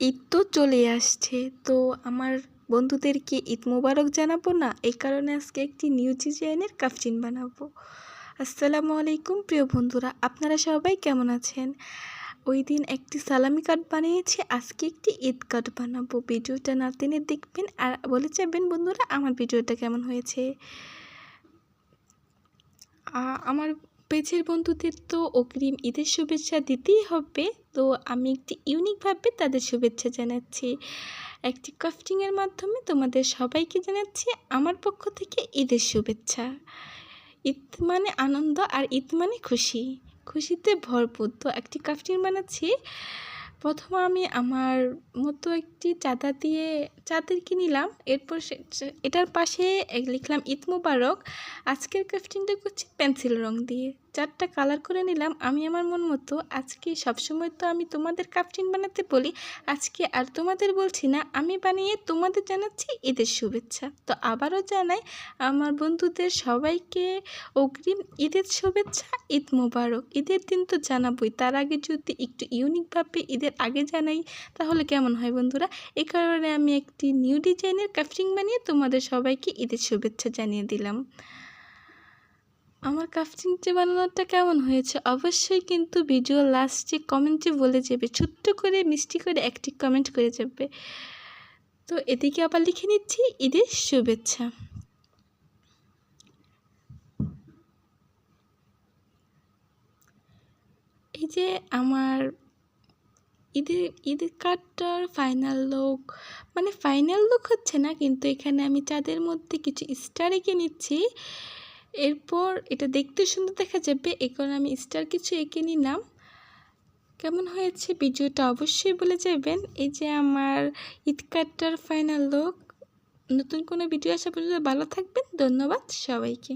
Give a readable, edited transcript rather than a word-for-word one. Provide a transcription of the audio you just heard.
ঈদ তো চলে আসছে, তো আমার বন্ধুদেরকে ঈদ মোবারক জানাবো না, এই কারণে আজকে একটি নিউ ডিজাইনের কাফচিন বানাবো। আসসালামু আলাইকুম প্রিয় বন্ধুরা, আপনারা সবাই কেমন আছেন? ওই দিন একটি সালামি কাট বানিয়েছি, আজকে একটি ঈদ কাট বানাবো। ভিডিওটা না টেনে দেখবেন আর বলে যাবেন বন্ধুরা আমার ভিডিওটা কেমন হয়েছে। আমার পেজের বন্ধুদের তো অগ্রিম ঈদের শুভেচ্ছা দিতেই হবে, তো আমি একটি ইউনিকভাবে তাদের শুভেচ্ছা জানাচ্ছি। একটি ক্রাফটিংয়ের মাধ্যমে তোমাদের সবাইকে জানাচ্ছি আমার পক্ষ থেকে ঈদের শুভেচ্ছা। ঈদ মানে আনন্দ আর ঈদ মানে খুশি, খুশিতে ভরপুর। তো একটি ক্রাফটিং বানাচ্ছি। প্রথমে আমি আমার মতো একটি চাদরকে নিলাম, এরপর এটার পাশে লিখলাম ঈদ মোবারক। আজকের ক্রাফটিংটা করছি পেন্সিল রং দিয়ে, 4টা কালার করে নিলাম আমি আমার মন মতো। আজকে সবসময় তো আমি তোমাদের ক্রাফটিং বানাতে বলি, আজকে আর তোমাদের বলছি না, আমি বানিয়ে তোমাদের জানাচ্ছি ঈদের শুভেচ্ছা। তো আবারও জানাই আমার বন্ধুদের সবাইকে অগ্রিম ঈদের শুভেচ্ছা, ঈদ মোবারক। ঈদের দিন তো জানাবই, তার আগে যদি একটু ইউনিকভাবে ঈদের আগে জানাই তাহলে কেমন হয় বন্ধুরা। এই কারণে আমি একটি নিউ ডিজাইনের ক্রাফটিং বানিয়ে তোমাদের সবাইকে ঈদের শুভেচ্ছা জানিয়ে দিলাম। আমার ক্রাফটিংটি বানানোটা কেমন হয়েছে অবশ্যই কিন্তু ভিডিও লাস্টে কমেন্টে বলে যাবে, ছোট্ট করে মিষ্টি করে একটি কমেন্ট করে যাবে। তো এদিকে আবার লিখে নিচ্ছি ঈদের শুভেচ্ছা। এই যে আমার ঈদের কার্ডটার ফাইনাল লুক, মানে ফাইনাল লুক হচ্ছে না, কিন্তু এখানে আমি চাঁদের মধ্যে কিছু স্টার এঁকে নিচ্ছি। এরপর এটা দেখতে সুন্দর দেখা যাবে, এই কারণে আমি স্টার কিছু এঁকে নিলাম। কেমন হয়েছে ভিডিওটা অবশ্যই বলে যাবেন। এই যে আমার ঈদ কার্ডটার ফাইনাল লুক। নতুন কোনো ভিডিও আসা পর্যন্ত ভালো থাকবেন। ধন্যবাদ সবাইকে।